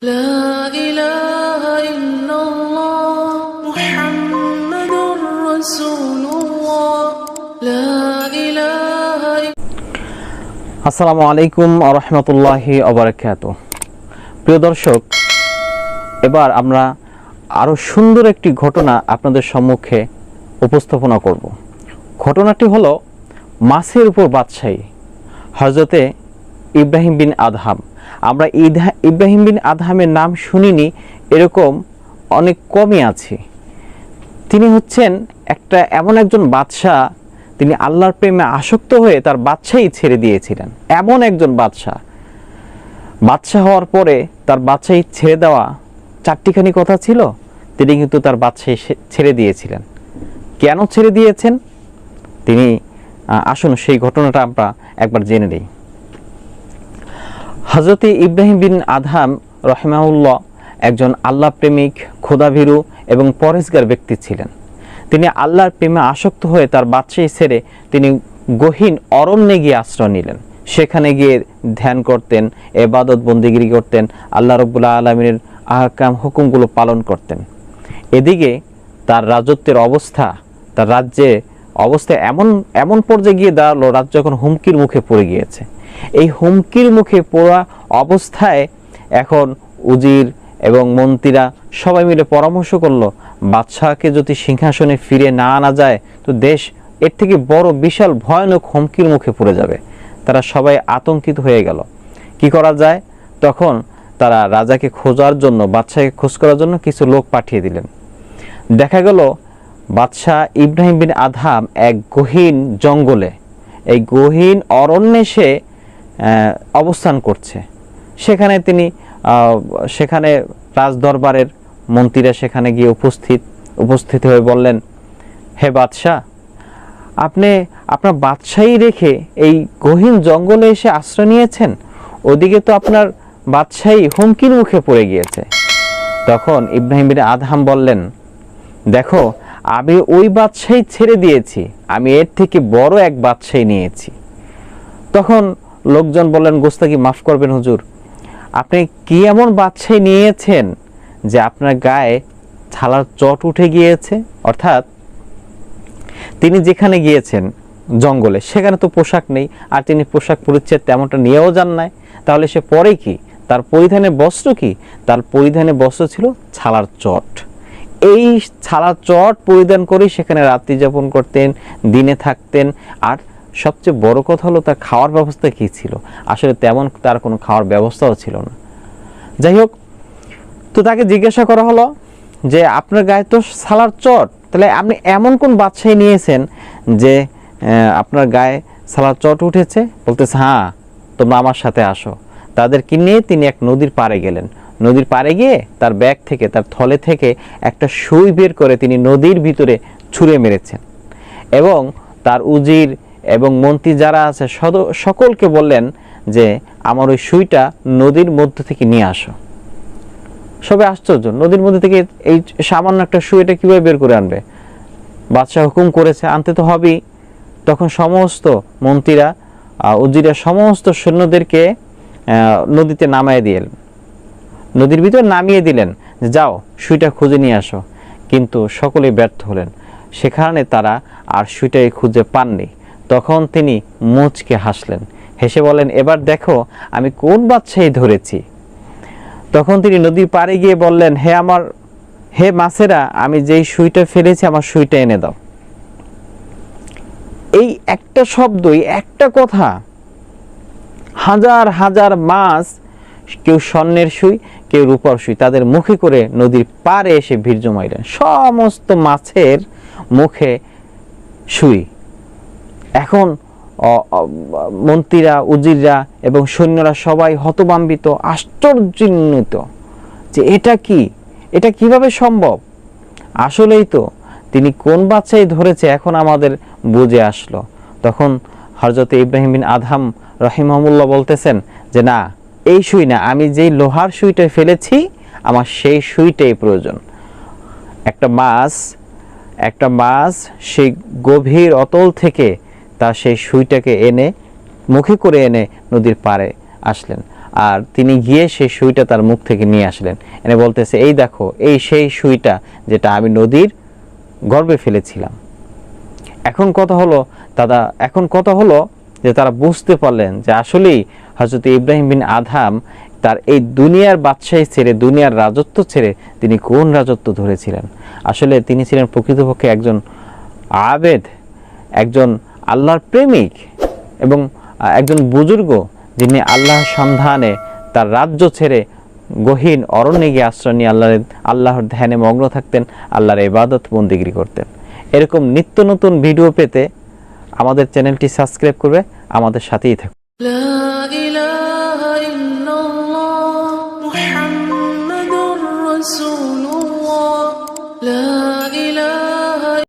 لا إله إلا الله محمد رسول الله لا إله আসসালামু আলাইকুম ওয়া রাহমাতুল্লাহি ওয়া বারাকাতুহু। প্রিয় দর্শক, এবার আমরা আরো সুন্দর একটি ঘটনা আপনাদের সম্মুখে উপস্থাপনা করব। ঘটনাটি হলো মাছের উপর বাদশাহী, হযরতে ইব্রাহিম বিন আদহাম। আমরা ইব্রাহিম বিন আদহামের নাম শুনিনি এরকম অনেক কমই আছে। তিনি হচ্ছেন এমন একজন বাদশাহ, তিনি আল্লাহর প্রেমে আসক্ত হয়ে তার বাদশাহী ছেড়ে দিয়েছিলেন। এমন একজন বাদশাহ হওয়ার পরে তার বাদশাহী ছেড়ে দেওয়া চারটিখানি কথা ছিল, তিনি কিন্তু তার বাদশাহী ছেড়ে দিয়েছিলেন। কেন ছেড়ে দিয়েছেন তিনি, আসুন সেই ঘটনাটা আমরা একবার জেনে নিই। হযরত ইব্রাহিম বিন আদহাম রাহিমাহুল্লাহ একজন আল্লাহ প্রেমিক, খোদাভীরু এবং পরহেজগার ব্যক্তি ছিলেন। তিনি আল্লাহর প্রেমে আসক্ত হয়ে তার বাদশাহী ছেড়ে তিনি গহীন অরণ্যে গিয়ে আশ্রয় নিলেন। সেখানে গিয়ে ধ্যান করতেন, ইবাদত বন্দেগী করতেন, আল্লাহ রাব্বুল আলামিনের আহকাম হুকুমগুলো পালন করতেন। এদিকে তার রাজত্বের অবস্থা, তার রাজ্যে অবস্থা এমন পর্যায়ে গিয়ে দাঁড়ালো, রাজ্য এখন হুমকির মুখে পড়ে গিয়েছে। এই হুমকির মুখে পড়া অবস্থায় এখন উজির এবং মন্ত্রীরা সবাই মিলে পরামর্শ করলো, বাদশাহকে যদি সিংহাসনে ফিরে না আনা যায় তো দেশ এর থেকে বড় বিশাল ভয়ানক হুমকির মুখে পড়ে যাবে। তারা সবাই আতঙ্কিত হয়ে গেল, কি করা যায়? তখন তারা রাজাকে খোঁজার জন্য, বাদশাহকে খোঁজ করার জন্য কিছু লোক পাঠিয়ে দিলেন। দেখা গেল বাদশাহ ইব্রাহিম বিন আদহাম এক গহীন জঙ্গলে, এই গহীন অরণ্যে সে অবস্থান করছে। সেখানে রাজদরবারের মন্ত্রীরা সেখানে গিয়ে উপস্থিত হয়ে বললেন, হে বাদশাহ, আপনি আপনার বাদশাহী রেখে এই গহীন জঙ্গলে এসে আশ্রয় নিয়েছেন, ওদিকে তো আপনার বাদশাহী হুমকির মুখে পড়ে গিয়েছে। তখন ইব্রাহিম বিন আদহাম বললেন, দেখো, আমি ওই বাদশাহী ছেড়ে দিয়েছি, আমি এর থেকে বড় এক বাদশাহী নিয়েছি। তখন লোকজন বললেন, গোস্তাকি মাফ করবেন হুজুর, আপনি কি এমন বাদশাহী নিয়েছেন যে আপনার গায়ে ছালার চট উঠে গিয়েছে? অর্থাৎ তিনি যেখানে গিয়েছেন জঙ্গলে, সেখানে তো পোশাক নেই, আর তিনি পোশাক পরিচ্ছেদ তেমনটা নিয়েও যান নাই, তাহলে সে পরে কি? তার পরিধানের বস্ত্র কি? তার পরিধানের বস্ত্র ছিল ছালার চট। এই ছালার চট পরিধান করে সেখানে রাত্রি যাপন করতেন, দিনে থাকতেন। আর সবচেয়ে বড় কথা হলো তার খাওয়ার ব্যবস্থা কি ছিল? আসলে তেমন তার কোনো খাওয়ার ব্যবস্থাও ছিল না। যাই হোক, তো তাকে জিজ্ঞাসা করা হলো যে আপনার গায়ে তো ছালার চট, তাহলে আপনি এমন কোন বাদশাহী নিয়েছেন যে আপনার গায়ে ছালার চট উঠেছে? বলতেছে, হ্যাঁ, তোমরা আমার সাথে আসো। তাদেরকে নিয়ে তিনি এক নদীর পাড়ে গেলেন। নদীর পাড়ে গিয়ে তার ব্যাগ থেকে, তার থলে থেকে একটা সুই বের করে তিনি নদীর ভিতরে ছুঁড়ে মেরেছেন এবং তার উজির এবং মন্ত্রী যারা আছে সকলকে বললেন যে আমার ওই সুইটা নদীর মধ্য থেকে নিয়ে আসো। সবাই আশ্চর্য, নদীর মধ্যে থেকে এই সামান্য একটা সুইটা কিভাবে বের করে আনবে? বাদশাহ হুকুম করেছে, আনতে তো হবেই। তখন সমস্ত মন্ত্রীরা, উজিরা সমস্ত সৈন্যদেরকে নদীতে নামিয়ে দিলেন, নদীর ভিতরে নামিয়ে দিলেন, যাও সুইটা খুঁজে নিয়ে আসো। কিন্তু সকলেই ব্যর্থ হলেন, সেখানে তারা আর সুইটাই খুঁজে পাননি। তখন তিনি মুচকে হাসলেন, হেসে বলেন, এবার দেখো আমি কোন বাদশাহী ধরেছি। তখন তিনি নদীর পাড়ে গিয়ে বললেন, হে মাছেরা, আমি যেই সুইটা ফেলেছি আমার সুইটা এনে দাও। এই একটা শব্দই, একটা কথা, হাজার হাজার মাছ, কেউ স্বর্ণের সুই, কেউ রূপার সুই, তাদের মুখে করে নদীর পাড়ে এসে ভিড় জমাইলেন। সমস্ত মাছের মুখে সুই। এখন মন্ত্রীরা, উজিররা এবং সৈন্যরা সবাই হতভম্বিত, আশ্চর্যান্বিত যে এটা কি, এটা কিভাবে সম্ভব? আসলেই তো তিনি কোন বাদশাহী ধরেছে এখন আমাদের বুঝে আসলো। তখন হযরত ইব্রাহিম বিন আদহাম রাহিমাহুল্লাহ বলতেছেন যে না, এই সুই না, আমি যেই লোহার সুইটা ফেলেছি আমার সেই সুইটাই প্রয়োজন। একটা মাছ সেই গভীর অতল থেকে তার সেই সুইটাকে এনে মুখে করে এনে নদীর পাড়ে আসলেন। আর তিনি গিয়ে সেই সুইটা তার মুখ থেকে নিয়ে আসলেন, এনে বলতেছে, এই দেখো, এই সেই সুইটা যেটা আমি নদীর গর্ভে ফেলেছিলাম। এখন কথা হলো যে তারা বুঝতে পারলেন যে আসলেই হযরত ইব্রাহিম বিন আদহাম তার এই দুনিয়ার বাদশাহী ছেড়ে, দুনিয়ার রাজত্ব ছেড়ে তিনি কোন রাজত্ব ধরেছিলেন। আসলে তিনি ছিলেন প্রকৃতপক্ষে একজন আবেদ, একজন আল্লাহর প্রেমিক এবং একজন বুজুর্গ, যিনি আল্লাহর সন্ধানে তার রাজ্য ছেড়ে গহীন অরণ্যে গিয়ে আশ্রয় নিয়ে আল্লাহর ধ্যানে মগ্ন থাকতেন, আল্লাহর ইবাদত বন্দেগী করতেন। এরকম নিত্য নতুন ভিডিও পেতে আমাদের চ্যানেলটি সাবস্ক্রাইব করবে, আমাদের সাথেই থাকুন। لا